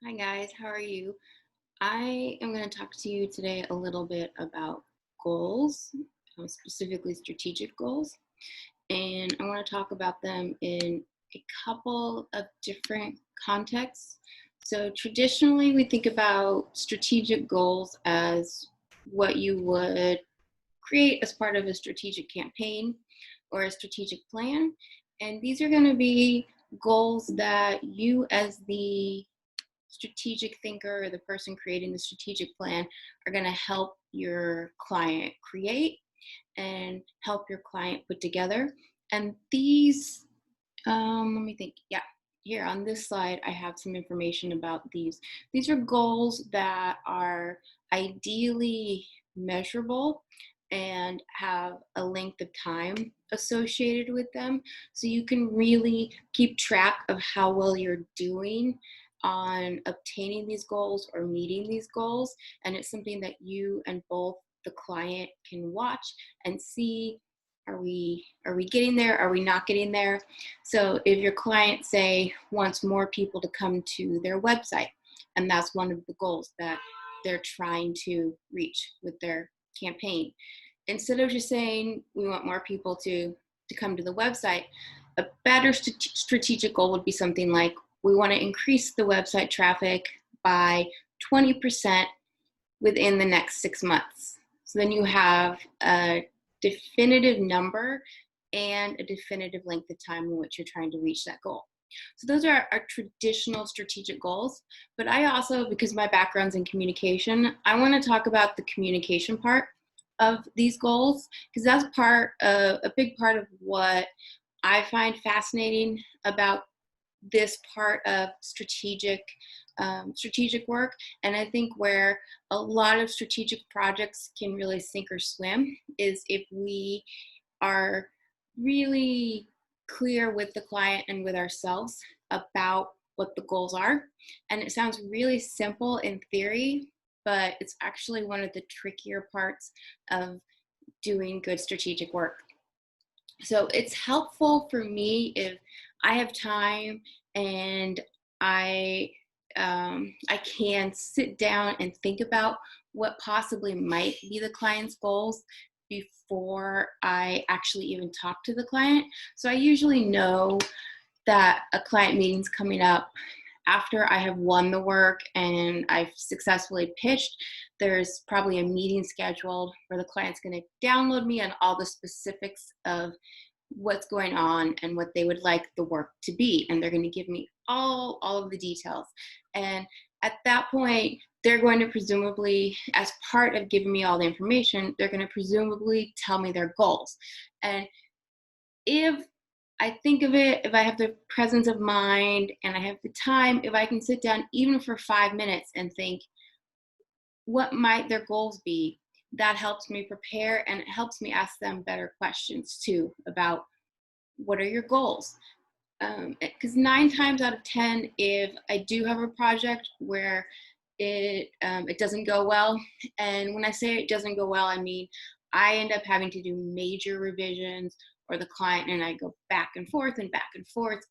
Hi guys, how are you? I am going to talk to you today a little bit about goals, specifically strategic goals, and I want to talk about them in a couple of different contexts. So, traditionally, we think about strategic goals as what you would create as part of a strategic campaign or a strategic plan, and these are going to be goals that you, as the strategic thinker or the person creating the strategic plan, are going to help your client create and help your client put together. And these, let me think. Yeah, here on this slide, I have some information about these. These are goals that are ideally measurable and have a length of time associated with them. So you can really keep track of how well you're doing on obtaining these goals or meeting these goals. And it's something that you and both the client can watch and see, are we getting there, are we not getting there. So if your client, say, wants more people to come to their website, and that's one of the goals that they're trying to reach with their campaign, instead of just saying we want more people to come to the website, a better strategic goal would be something like, we want to increase the website traffic by 20% within the next 6 months. So then you have a definitive number and a definitive length of time in which you're trying to reach that goal. So those are our traditional strategic goals. But I also, because my background's in communication, I want to talk about the communication part of these goals, because that's a big part of what I find fascinating about this part of strategic work. And I think where a lot of strategic projects can really sink or swim is if we are really clear with the client and with ourselves about what the goals are. And it sounds really simple in theory, but it's actually one of the trickier parts of doing good strategic work. So it's helpful for me if I have time and I I can sit down and think about what possibly might be the client's goals before I actually even talk to the client. So I usually know that a client meeting's coming up after I have won the work and I've successfully pitched. There's probably a meeting scheduled where the client's going to download me on all the specifics of what's going on and what they would like the work to be, and they're going to give me all of the details. And at that point, they're going to presumably, as part of giving me all the information, they're going to presumably tell me their goals. And if I think of it, if I have the presence of mind and I have the time, if I can sit down even for 5 minutes and think, what might their goals be? That helps me prepare, and it helps me ask them better questions too about, what are your goals? Because 9 times out of 10, if I do have a project where it doesn't go well, and when I say it doesn't go well, I mean I end up having to do major revisions, or the client and I go back and forth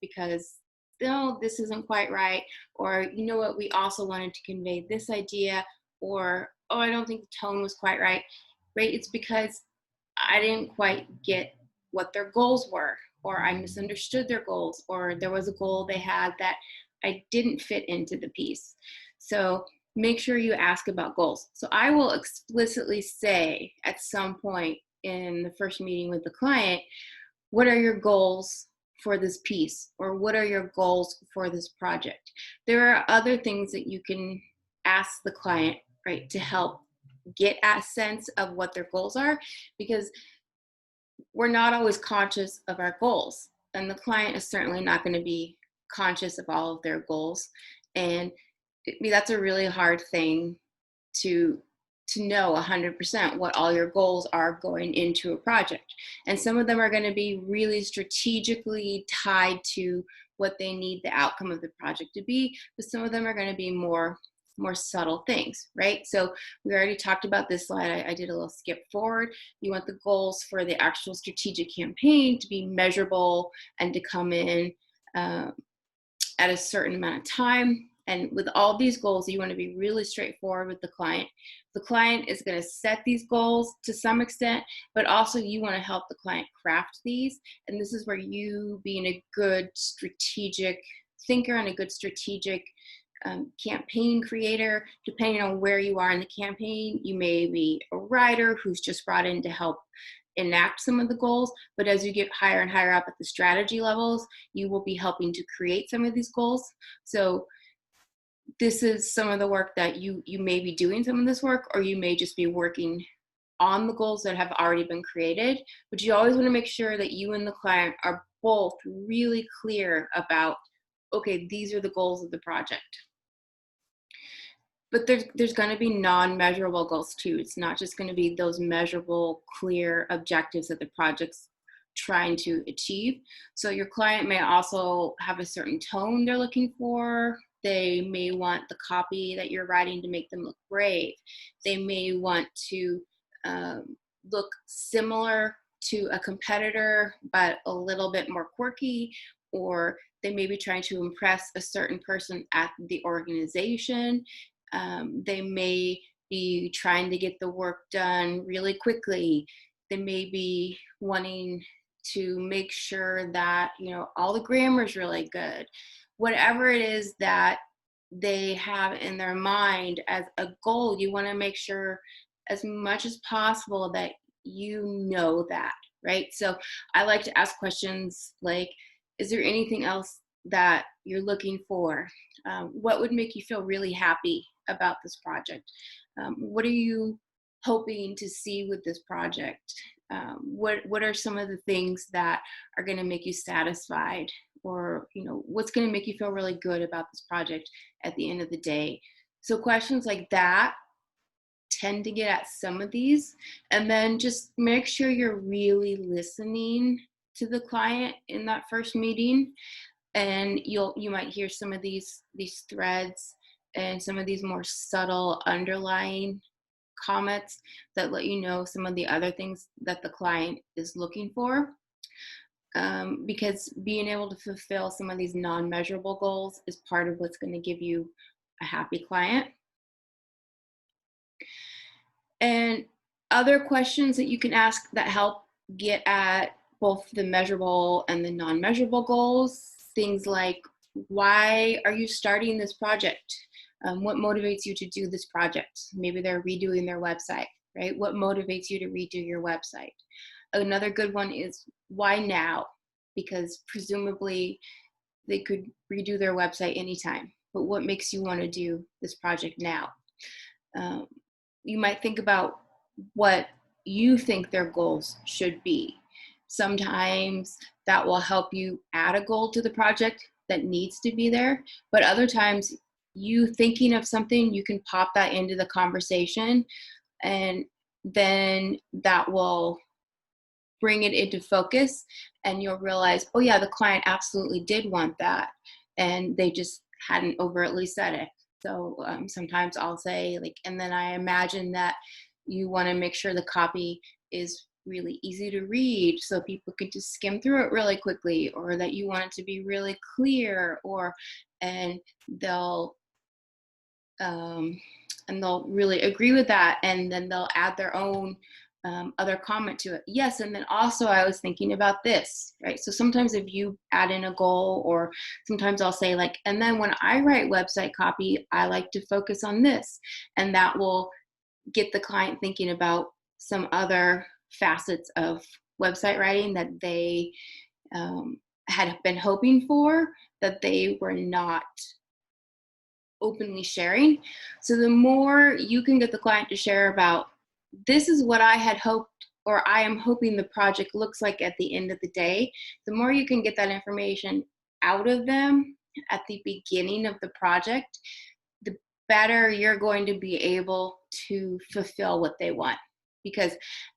because, no, this isn't quite right, or, you know what, we also wanted to convey this idea, or, oh, I don't think the tone was quite right. Right? It's because I didn't quite get what their goals were, or I misunderstood their goals, or there was a goal they had that I didn't fit into the piece. So make sure you ask about goals. So I will explicitly say at some point in the first meeting with the client, what are your goals for this piece? Or what are your goals for this project? There are other things that you can ask the client, right, to help get a sense of what their goals are, because we're not always conscious of our goals. And the client is certainly not going to be conscious of all of their goals. And that's a really hard thing to know 100% what all your goals are going into a project. And some of them are going to be really strategically tied to what they need the outcome of the project to be, but some of them are going to be more subtle things, right? So we already talked about this slide. I did a little skip forward. You want the goals for the actual strategic campaign to be measurable and to come in at a certain amount of time. And with all these goals, you want to be really straightforward with the client. The client is going to set these goals to some extent, but also you want to help the client craft these. And this is where you, being a good strategic thinker and a good strategic campaign creator, depending on where you are in the campaign, you may be a writer who's just brought in to help enact some of the goals, but as you get higher and higher up at the strategy levels, you will be helping to create some of these goals. So this is some of the work that you may be doing some of this work, or you may just be working on the goals that have already been created. But you always want to make sure that you and the client are both really clear about, okay, these are the goals of the project. But there's going to be non-measurable goals too. It's not just going to be those measurable, clear objectives that the project's trying to achieve. So your client may also have a certain tone they're looking for. They may want the copy that you're writing to make them look brave. They may want to look similar to a competitor, but a little bit more quirky, or they may be trying to impress a certain person at the organization. They may be trying to get the work done really quickly. They may be wanting to make sure that, you know, all the grammar is really good. Whatever it is that they have in their mind as a goal, you want to make sure as much as possible that you know that, right? So I like to ask questions like, is there anything else that you're looking for? What would make you feel really happy about this project? What are you hoping to see with this project? What are some of the things that are going to make you satisfied, or, you know, what's going to make you feel really good about this project at the end of the day? So questions like that tend to get at some of these. And then just make sure you're really listening to the client in that first meeting. And you might hear some of these threads and some of these more subtle underlying comments that let you know some of the other things that the client is looking for. Because being able to fulfill some of these non-measurable goals is part of what's going to give you a happy client. And other questions that you can ask that help get at both the measurable and the non-measurable goals, things like, why are you starting this project? What motivates you to do this project? Maybe they're redoing their website, right? What motivates you to redo your website? Another good one is, why now? Because presumably they could redo their website anytime, but what makes you want to do this project now? You might think about what you think their goals should be. Sometimes that will help you add a goal to the project that needs to be there, but other times you thinking of something, you can pop that into the conversation, and then that will bring it into focus, and you'll realize, oh yeah, the client absolutely did want that, and they just hadn't overtly said it. So sometimes I'll say, like, and then I imagine that you want to make sure the copy is really easy to read so people can just skim through it really quickly, or that you want it to be really clear, or and they'll really agree with that, and then they'll add their own other comment to it. Yes, and then also I was thinking about this, right? So sometimes if you add in a goal, or sometimes I'll say like, and then when I write website copy, I like to focus on this, and that will get the client thinking about some other facets of website writing that they had been hoping for, that they were not openly sharing. So the more you can get the client to share about, this is what I had hoped, or I am hoping the project looks like at the end of the day, the more you can get that information out of them at the beginning of the project, the better you're going to be able to fulfill what they want. Because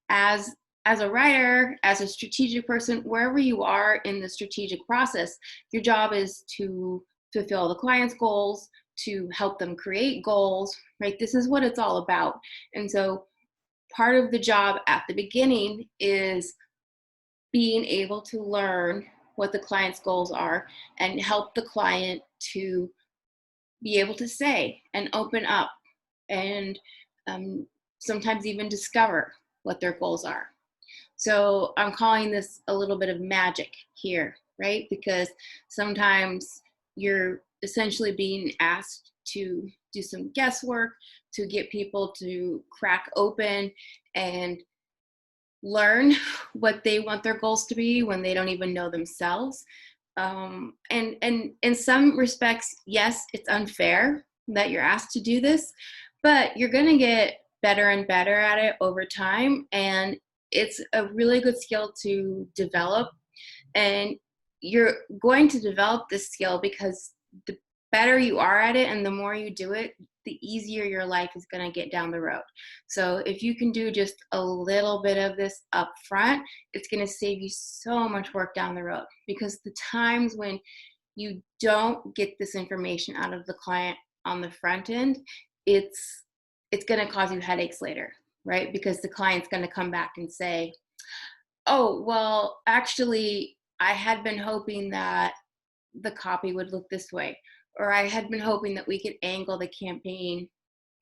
as a writer, as a strategic person, wherever you are in the strategic process, your job is to fulfill the client's goals, to help them create goals, right? This is what it's all about. And so part of the job at the beginning is being able to learn what the client's goals are and help the client to be able to say and open up and um, sometimes even discover what their goals are. So I'm calling this a little bit of magic here, right? Because sometimes you're essentially being asked to do some guesswork to get people to crack open and learn what they want their goals to be when they don't even know themselves. And in some respects, yes, it's unfair that you're asked to do this, but you're going to get better and better at it over time. And it's a really good skill to develop. And you're going to develop this skill because the better you are at it and the more you do it, the easier your life is going to get down the road. So if you can do just a little bit of this up front, it's going to save you so much work down the road, because the times when you don't get this information out of the client on the front end, it's going to cause you headaches later, right? Because the client's going to come back and say, oh, well, actually, I had been hoping that the copy would look this way, or I had been hoping that we could angle the campaign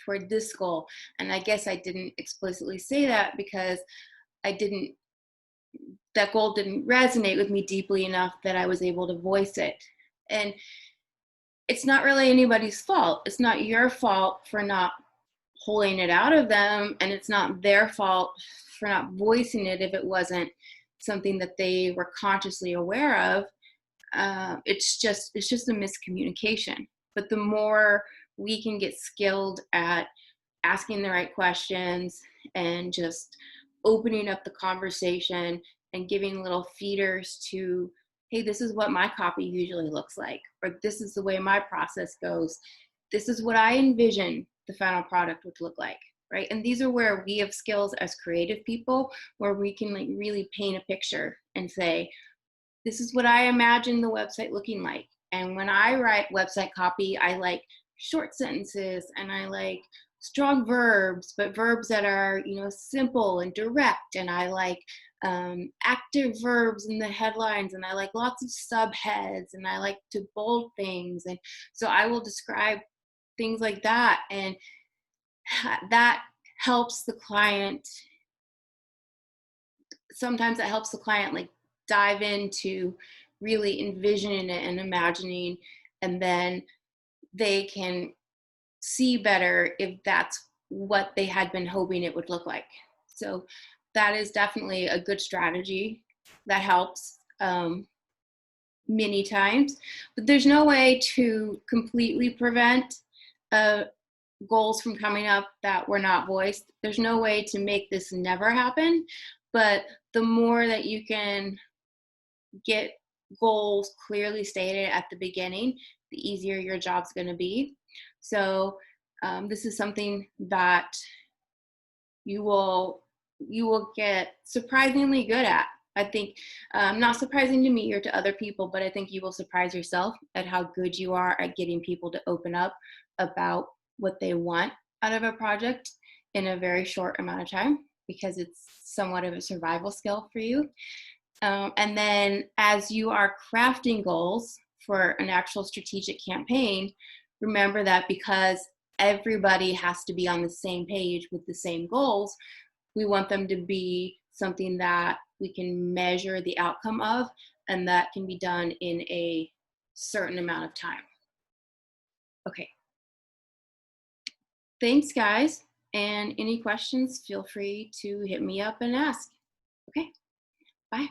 toward this goal. And I guess I didn't explicitly say that because I didn't, that goal didn't resonate with me deeply enough that I was able to voice it. And it's not really anybody's fault. It's not your fault for not pulling it out of them, and it's not their fault for not voicing it if it wasn't something that they were consciously aware of. It's just a miscommunication. But the more we can get skilled at asking the right questions and just opening up the conversation and giving little feeders to, hey, this is what my copy usually looks like, or this is the way my process goes, this is what I envision the final product would look like, right? And these are where we have skills as creative people, where we can like really paint a picture and say, this is what I imagine the website looking like. And when I write website copy, I like short sentences and I like strong verbs, but verbs that are, simple and direct. And I like active verbs in the headlines, and I like lots of subheads, and I like to bold things. And so I will describe things like that. And that helps the client. Sometimes it helps the client like dive into really envisioning it and imagining, and then they can see better if that's what they had been hoping it would look like. So that is definitely a good strategy that helps many times. But there's no way to completely prevent goals from coming up that were not voiced. There's no way to make this never happen. But the more that you can get goals clearly stated at the beginning, the easier your job's going to be. So this is something that you will get surprisingly good at. I think not surprising to me or to other people, but I think you will surprise yourself at how good you are at getting people to open up about what they want out of a project in a very short amount of time, because it's somewhat of a survival skill for you. And then as you are crafting goals for an actual strategic campaign, remember that because everybody has to be on the same page with the same goals, we want them to be something that we can measure the outcome of, and that can be done in a certain amount of time. Okay. Thanks, guys. And any questions, feel free to hit me up and ask. Okay, bye.